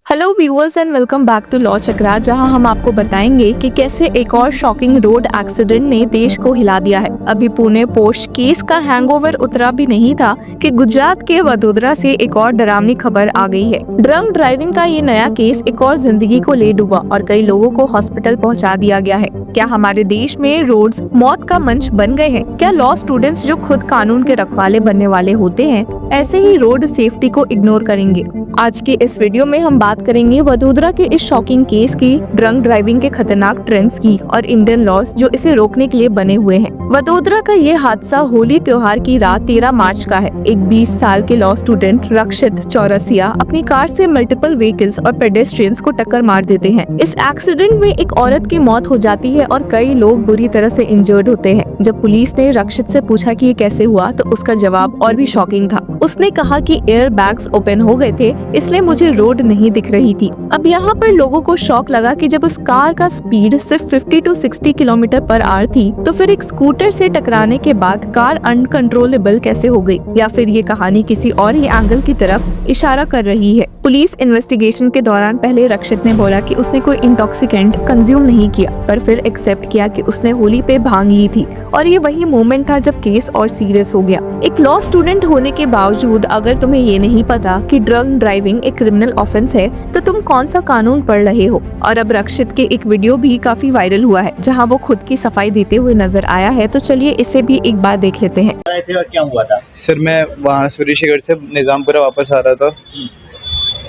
Hello viewers and welcome back to law Chakra, जहां हम आपको बताएंगे कि कैसे एक और शॉकिंग रोड एक्सीडेंट ने देश को हिला दिया है। अभी पुणे पोस्ट केस का हैंगओवर उतरा भी नहीं था कि गुजरात के वडोदरा से एक और डरावनी खबर आ गई है। ड्रंक ड्राइविंग का ये नया केस एक और जिंदगी को ले डूबा और कई लोगों को हॉस्पिटल पहुंचा दिया गया है। क्या हमारे देश में रोड्स मौत का मंच बन गए हैं? क्या लॉ स्टूडेंट्स जो खुद कानून के रखवाले बनने वाले होते हैं ऐसे ही रोड सेफ्टी को इग्नोर करेंगे? आज के इस वीडियो में हम बात करेंगे वडोदरा के इस शॉकिंग केस की, ड्रंक ड्राइविंग के खतरनाक ट्रेंड्स की और इंडियन लॉज जो इसे रोकने के लिए बने हुए हैं। वडोदरा का ये हादसा होली त्योहार की रात 13 मार्च का है। एक 20 साल के लॉ स्टूडेंट रक्षित चौरसिया अपनी कार से मल्टीपल व्हीकल्स और पेडेस्ट्रियंस को टक्कर मार देते हैं। इस एक्सीडेंट में एक औरत की मौत हो जाती है और कई लोग बुरी तरह से इंजर्ड होते हैं। जब पुलिस ने रक्षित से पूछा कि ये कैसे हुआ तो उसका जवाब और भी शॉकिंग था। उसने कहा कि एयर बैग्स ओपन हो गए थे, इसलिए मुझे रोड नहीं दिख रही थी। अब यहाँ पर लोगों को शॉक लगा कि जब उस कार का स्पीड सिर्फ 50 to 60 किलोमीटर पर आवर थी तो फिर एक स्कूटर से टकराने के बाद कार अनकंट्रोलेबल कैसे हो गई, या फिर ये कहानी किसी और ही एंगल की तरफ इशारा कर रही है। पुलिस इन्वेस्टिगेशन के दौरान पहले रक्षित ने बोला कि उसने कोई इंटॉक्सिकेंट कंज्यूम नहीं किया, पर फिर एक्सेप्ट किया कि उसने होली पे भांग ली थी और ये वही मोमेंट था जब केस और सीरियस हो गया। एक लॉ स्टूडेंट होने के बावजूद अगर तुम्हें ये नहीं पता कि ड्रंक ड्राइविंग एक क्रिमिनल ऑफेंस है तो तुम कौन सा कानून पढ़ रहे हो। और अब रक्षित के एक वीडियो भी काफी वायरल हुआ है जहां वो खुद की सफाई देते हुए नजर आया है, तो चलिए इसे भी एक बार देख लेते हैं। क्या हुआ था सर? मैं वहाँ सूर्यशेखर से निजामपुरा वापस आ रहा था,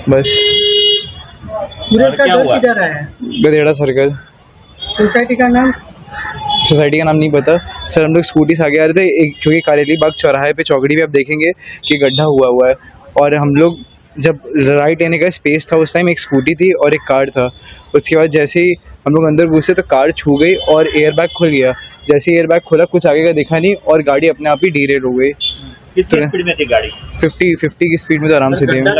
बस। क्या हुआ? किधर है? गधेड़ा सर्कल। सोसाइटी का नाम नहीं पता सर। हम लोग स्कूटी से आगे आ रहे थे, एक क्योंकि कारेली बाग चौराहे पे चौकड़ी पे आप देखेंगे कि गड्ढा हुआ है, और हम लोग जब राइट लेने का स्पेस था उस टाइम एक स्कूटी थी और एक कार था। उसके बाद जैसे ही हम लोग अंदर घुसे तो कार छू गई और एयर बैग खुल गया। जैसे एयर बैग खुला कुछ आगे का दिखा नहीं और गाड़ी अपने आप ही डीरेल हो गई। कितनी स्पीड में थी गाड़ी? 50 की स्पीड में तो आराम से थी। बंदे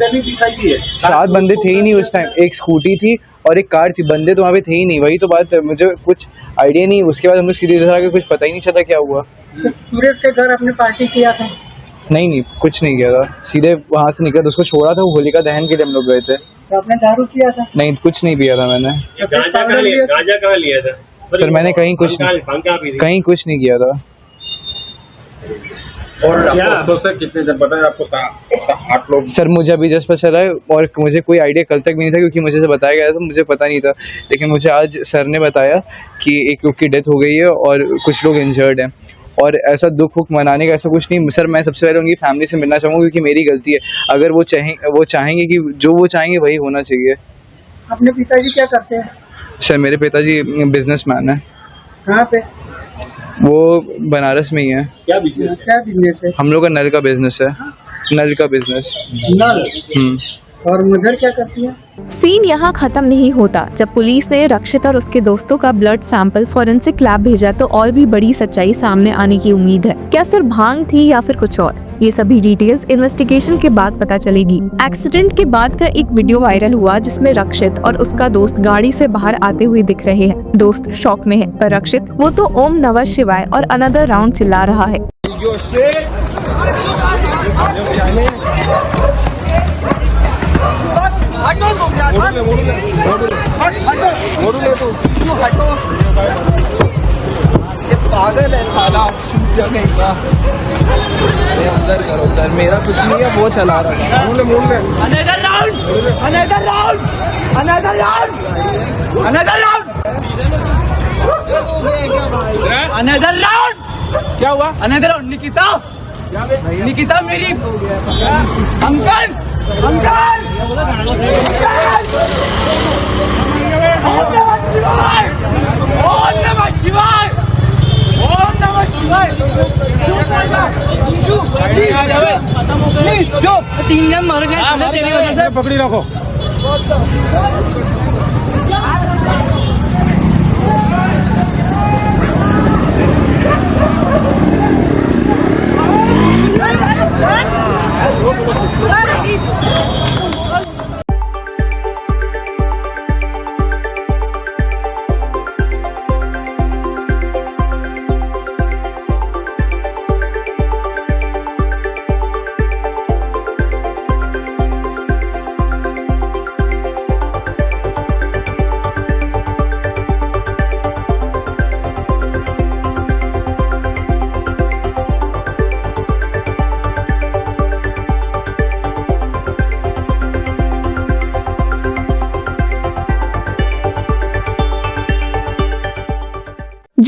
नहीं दिखाई दिए? 7 बंदे थे ही नहीं उस टाइम, एक स्कूटी थी और एक कार थी, बंदे तो वहाँ पे थे ही नहीं। वही तो बात है, मुझे कुछ आइडिया नहीं। उसके बाद हम लोग सीधे इधर आके कुछ पता ही नहीं चला क्या हुआ। सूरज के घर आपने पार्टी किया था? नहीं, कुछ नहीं किया था। सीधे वहाँ से निकल उसको छोड़ा था, होलिका दहन के लिए हम लोग गए थे। तो आपने दारू किया था? नहीं, कुछ नहीं पिया था मैंने। गांजा कहाँ लिया था? सर मैंने कहीं कुछ नहीं किया था। और आपको सर कितने जब पता है आपको 8 लोग? सर मुझे अभी जस्ट पता चला है और मुझे कोई आइडिया कल तक भी नहीं था, क्योंकि मुझे बताया गया था, मुझे पता नहीं था। लेकिन मुझे आज सर ने बताया कि एक लोग की डेथ हो गई है और कुछ लोग इंजर्ड हैं। और ऐसा दुख मनाने का ऐसा कुछ नहीं सर। मैं सबसे पहले उनकी फैमिली से मिलना चाहूँगा, क्योंकि मेरी गलती है। अगर वो चाहेंगे कि जो वो चाहेंगे वही होना चाहिए। अपने पिताजी क्या करते हैं? सर मेरे पिताजी बिजनेसमैन है। कहाँ पे? वो बनारस में ही है। क्या बिजनेस है? हम लोग का नल का बिजनेस है। नल का बिजनेस। नल? और मदर क्या करती है? सीन यहाँ खत्म नहीं होता। जब पुलिस ने रक्षित और उसके दोस्तों का ब्लड सैंपल फॉरेंसिक लैब भेजा तो और भी बड़ी सच्चाई सामने आने की उम्मीद है। क्या सिर्फ भांग थी या फिर कुछ और? ये सभी डिटेल्स इन्वेस्टिगेशन के बाद पता चलेगी। एक्सीडेंट के बाद का एक वीडियो वायरल हुआ जिसमें रक्षित और उसका दोस्त गाड़ी से बाहर आते हुए दिख रहे हैं। दोस्त शॉक में है, पर रक्षित वो तो ओम नमः शिवाय और अनदर राउंड चिल्ला रहा है। पागल है साला। अरे अंदर करो सर, मेरा कुछ नहीं है, वो चला रहा है। Another round. क्या हुआ? Another round. निकिता मेरी अंकल जो 3 जन मर गए तेरी वजह से। पकड़ी रखो।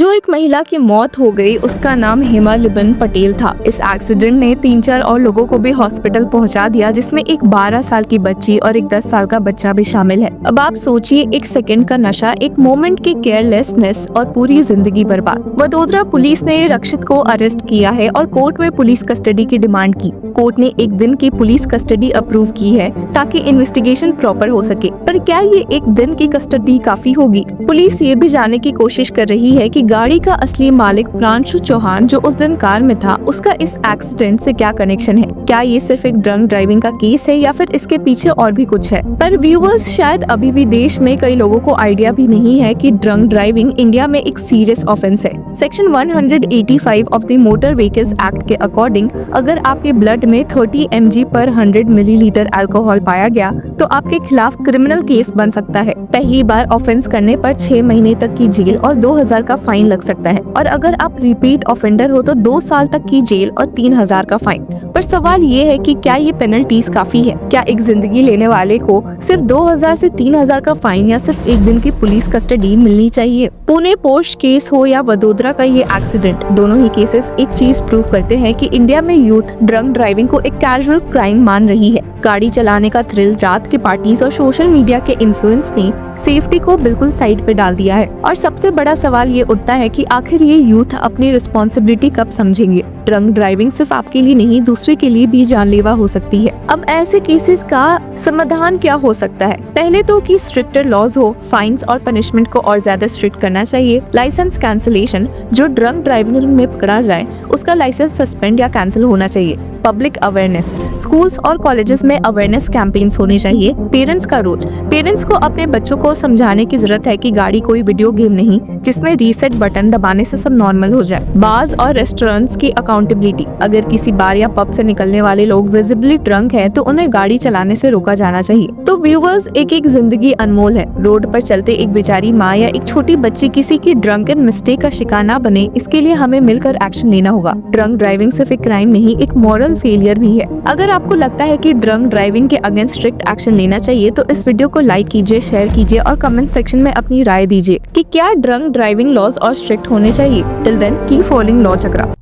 जो एक महिला की मौत हो गई उसका नाम हेमा लिबन पटेल था। इस एक्सीडेंट ने 3-4 और लोगों को भी हॉस्पिटल पहुंचा दिया, जिसमें एक 12 साल की बच्ची और एक 10 साल का बच्चा भी शामिल है। अब आप सोचिए, एक सेकंड का नशा, एक मोमेंट की केयरलेसनेस और पूरी जिंदगी बर्बाद। वडोदरा पुलिस ने रक्षित को अरेस्ट किया है और कोर्ट में पुलिस कस्टडी की डिमांड की। कोर्ट ने 1 दिन की पुलिस कस्टडी अप्रूव की है ताकि इन्वेस्टिगेशन प्रॉपर हो सके। पर क्या ये 1 दिन की कस्टडी काफी होगी? पुलिस ये भी जानने की कोशिश कर रही है कि गाड़ी का असली मालिक प्रांशु चौहान जो उस दिन कार में था, उसका इस एक्सीडेंट से क्या कनेक्शन है। क्या ये सिर्फ एक ड्रंक ड्राइविंग का केस है या फिर इसके पीछे और भी कुछ है? पर व्यूअर्स, शायद अभी भी देश में कई लोगों को आइडिया भी नहीं है कि ड्रंक ड्राइविंग इंडिया में एक सीरियस ऑफेंस है। Section 185 of the motor vehicles act के अकॉर्डिंग अगर आपके ब्लड में 30 mg पर 100 मिलीलीटर अल्कोहल पाया गया तो आपके खिलाफ क्रिमिनल केस बन सकता है। पहली बार ऑफेंस करने पर 6 महीने तक की जेल और 2000 का फाइन लग सकता है, और अगर आप रिपीट ऑफेंडर हो तो 2 साल तक की जेल और 3000 का फाइन। पर सवाल ये है कि क्या ये पेनल्टीज काफी है? क्या एक जिंदगी लेने वाले को सिर्फ 2000 से 3000 का फाइन या सिर्फ 1 दिन की पुलिस कस्टडी मिलनी चाहिए? पुणे पोस्ट केस हो या वडोदरा का ये एक्सीडेंट, दोनों ही केसेस एक चीज प्रूव करते हैं कि इंडिया में यूथ ड्रंक ड्राइविंग को एक कैजुअल क्राइम मान रही है। गाड़ी चलाने का थ्रिल, रात के पार्टीज और सोशल मीडिया के इन्फ्लुएंस ने सेफ्टी को बिल्कुल साइड पे डाल दिया है। और सबसे बड़ा सवाल ये उठता है कि आखिर ये यूथ अपनी रिस्पॉन्सिबिलिटी कब समझेंगे? ड्रंक ड्राइविंग सिर्फ आपके लिए नहीं, दूसरे के लिए भी जानलेवा हो सकती है। अब ऐसे केसेस का समाधान क्या हो सकता है? पहले तो कि स्ट्रिक्टर लॉज हो, फाइन्स और पनिशमेंट को और ज्यादा स्ट्रिक्ट करना चाहिए। लाइसेंस कैंसिलेशन, जो ड्रंक ड्राइविंग में पकड़ा जाए उसका लाइसेंस सस्पेंड या कैंसिल होना चाहिए। पब्लिक अवेयरनेस, स्कूल्स और कॉलेजेस में अवेयरनेस कैंपेन्स होने चाहिए। पेरेंट्स का रोल, पेरेंट्स को अपने बच्चों को समझाने की जरूरत है कि गाड़ी कोई वीडियो गेम नहीं जिसमें रीसेट बटन दबाने से सब नॉर्मल हो जाए। बार्स और रेस्टोरेंट्स की अकाउंटेबिलिटी, अगर किसी बार या पब से निकलने वाले लोग विजिबली ड्रंक है तो उन्हें गाड़ी चलाने से रोका जाना चाहिए। तो व्यूअर्स, एक जिंदगी अनमोल है। रोड पर चलते एक बेचारी माँ या एक छोटी बच्ची किसी की ड्रंकन मिस्टेक का शिकार न बने, इसके लिए हमें मिलकर एक्शन लेना होगा। ड्रंक ड्राइविंग सिर्फ एक क्राइम नहीं, एक मॉरल फेलियर भी है। अगर आपको लगता है कि ड्रंक ड्राइविंग के अगेंस्ट स्ट्रिक्ट एक्शन लेना चाहिए तो इस वीडियो को लाइक कीजिए, शेयर कीजिए और कमेंट सेक्शन में अपनी राय दीजिए कि क्या ड्रंक ड्राइविंग लॉज और स्ट्रिक्ट होने चाहिए। Till then keep following law चक्रा।